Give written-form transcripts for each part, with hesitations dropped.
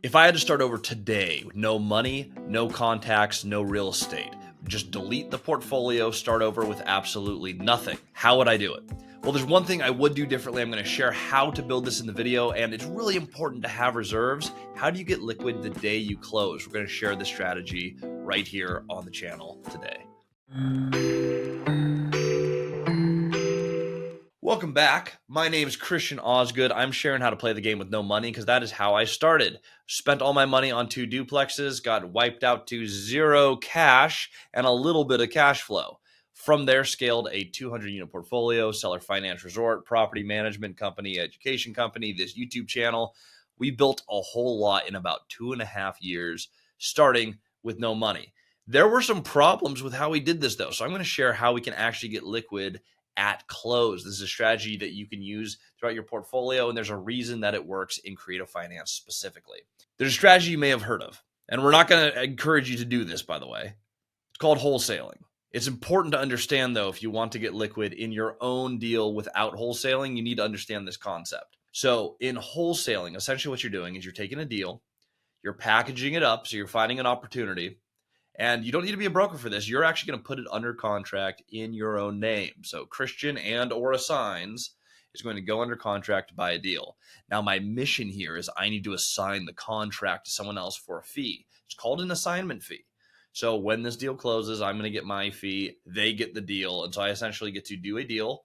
If I had to start over today with no money, no contacts, no real estate, just delete the portfolio, start over with absolutely nothing, how would I do it? Well, there's one thing I would do differently. I'm going to share how to build this in the video, and it's really important to have reserves. How do you get liquid the day you close? We're going to share this strategy right here on the channel today. Welcome back. My name is Christian Osgood. I'm sharing how to play the game with no money because that is how I started. Spent all my money on 2 duplexes, got wiped out to 0 cash and a little bit of cash flow. From there, scaled a 200-unit portfolio, seller finance resort, property management company, education company, this YouTube channel. We built a whole lot in about 2.5 years, starting with no money. There were some problems with how we did this, though, so I'm going to share how we can actually get liquid at close. This is a strategy that you can use throughout your portfolio, and there's a reason that it works in creative finance specifically. There's a strategy you may have heard of, and we're not going to encourage you to do this, by the way. It's called wholesaling. It's important to understand, though, if you want to get liquid in your own deal without wholesaling, you need to understand this concept. So in wholesaling, essentially what you're doing is you're taking a deal, you're packaging it up, so you're finding an opportunity, and you don't need to be a broker for this. You're actually going to put it under contract in your own name. So Christian and or Assigns is going to go under contract to buy a deal. Now, my mission here is I need to assign the contract to someone else for a fee. It's called an assignment fee. So when this deal closes, I'm going to get my fee. They get the deal. And so I essentially get to do a deal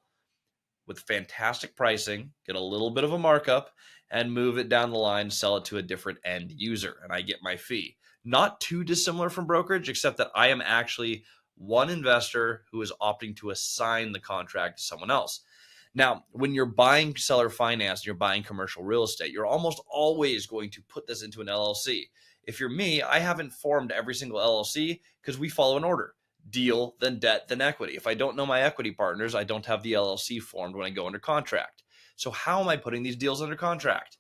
with fantastic pricing, get a little bit of a markup, and move it down the line, sell it to a different end user, and I get my fee. Not too dissimilar from brokerage, except that I am actually one investor who is opting to assign the contract to someone else. Now, when you're buying seller finance, you're buying commercial real estate, you're almost always going to put this into an LLC. If you're me, I haven't formed every single LLC because we follow an order. Deal, then debt, then equity. If I don't know my equity partners, I don't have the LLC formed when I go under contract. So how am I putting these deals under contract?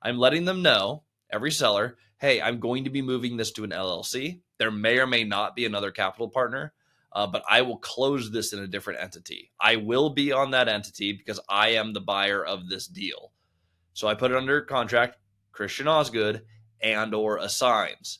I'm letting them know, every seller, hey, I'm going to be moving this to an LLC. There may or may not be another capital partner, but I will close this in a different entity. I will be on that entity because I am the buyer of this deal. So I put it under contract, Christian Osgood and or Assigns.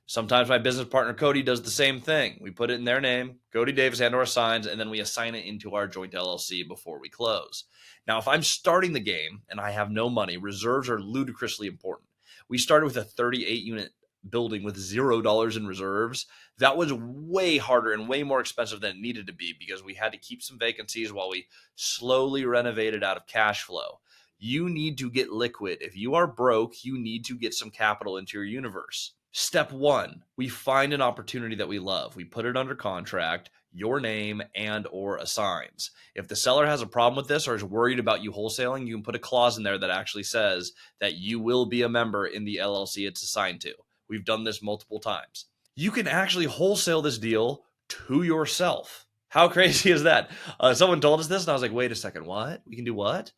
Sometimes my business partner, Cody, does the same thing. We put it in their name, Cody Davis and or Assigns, and then we assign it into our joint LLC before we close. Now, if I'm starting the game and I have no money, reserves are ludicrously important. We started with a 38-unit building with $0 in reserves. That was way harder and way more expensive than it needed to be because we had to keep some vacancies while we slowly renovated out of cash flow. You need to get liquid. If you are broke, you need to get some capital into your universe. Step 1, we find an opportunity that we love. We put it under contract, your name and or Assigns. If the seller has a problem with this or is worried about you wholesaling, you can put a clause in there that actually says that you will be a member in the LLC it's assigned to. We've done this multiple times. You can actually wholesale this deal to yourself. How crazy is that? Someone told us this and I was like, wait a second, what? We can do what?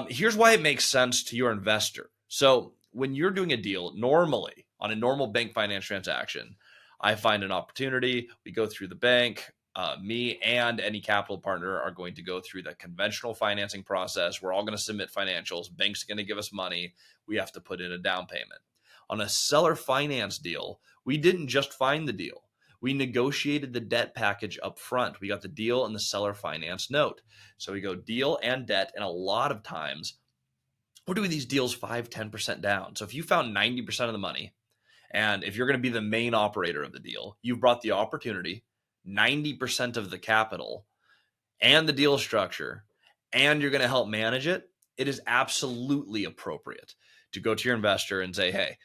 Here's why it makes sense to your investor. So when you're doing a deal, normally on a normal bank finance transaction, I find an opportunity, we go through the bank, me and any capital partner are going to go through the conventional financing process. We're all going to submit financials. Bank's going to give us money. We have to put in a down payment. On a seller finance deal, we didn't just find the deal. We negotiated the debt package up front. We got the deal and the seller finance note. So we go deal and debt, and a lot of times we're doing these deals 5-10% down. So if you found 90% of the money, and if you're going to be the main operator of the deal, you've brought the opportunity, 90% of the capital, and the deal structure, and you're going to help manage it, it is absolutely appropriate to go to your investor and say, hey,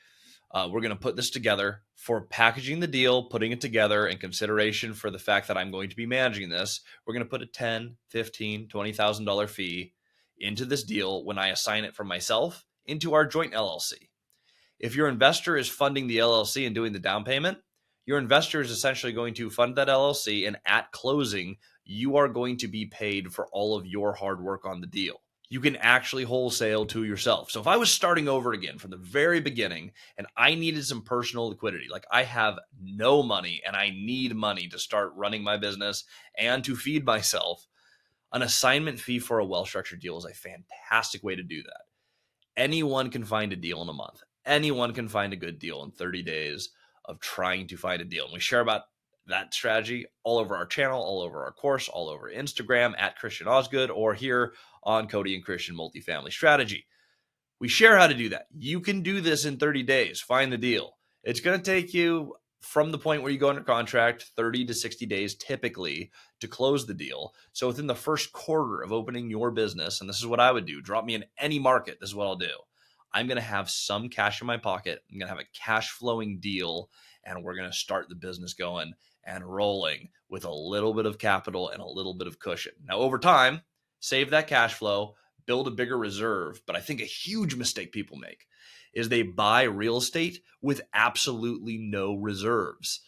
we're going to put this together for packaging the deal, putting it together in consideration for the fact that I'm going to be managing this. We're going to put a $10,000, $15,000, $20,000 fee into this deal when I assign it from myself into our joint LLC. If your investor is funding the LLC and doing the down payment, your investor is essentially going to fund that LLC, and at closing, you are going to be paid for all of your hard work on the deal. You can actually wholesale to yourself. So if I was starting over again from the very beginning and I needed some personal liquidity, like I have no money and I need money to start running my business and to feed myself, an assignment fee for a well-structured deal is a fantastic way to do that. Anyone can find a deal in a month. anyone can find a good deal in 30 days of trying to find a deal. And we share about that strategy all over our channel, all over our course, all over Instagram at Christian Osgood, or here on Cody and Christian Multifamily Strategy. We share how to do that. You can do this in 30 days. Find the deal. It's going to take you from the point where you go under contract 30 to 60 days typically to close the deal. So within the first quarter of opening your business, and this is what I would do, drop me in any market. This is what I'll do. I'm going to have some cash in my pocket. I'm going to have a cash flowing deal, and we're going to start the business going and rolling with a little bit of capital and a little bit of cushion. Now, over time, save that cash flow, build a bigger reserve. But I think a huge mistake people make is they buy real estate with absolutely no reserves.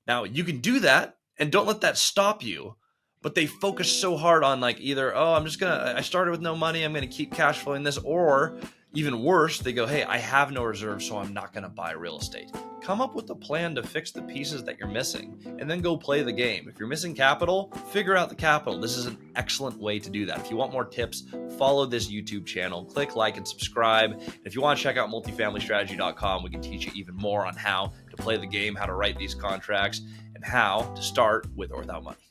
Now, you can do that, and don't let that stop you, but they focus so hard on like either, oh, I started with no money, I'm going to keep cash flowing this, or even worse, they go, hey, I have no reserves, so I'm not going to buy real estate. Come up with a plan to fix the pieces that you're missing, and then go play the game. If you're missing capital, figure out the capital. This is an excellent way to do that. If you want more tips, follow this YouTube channel, click like and subscribe. And if you want to check out multifamilystrategy.com, we can teach you even more on how to play the game, how to write these contracts, and how to start with or without money.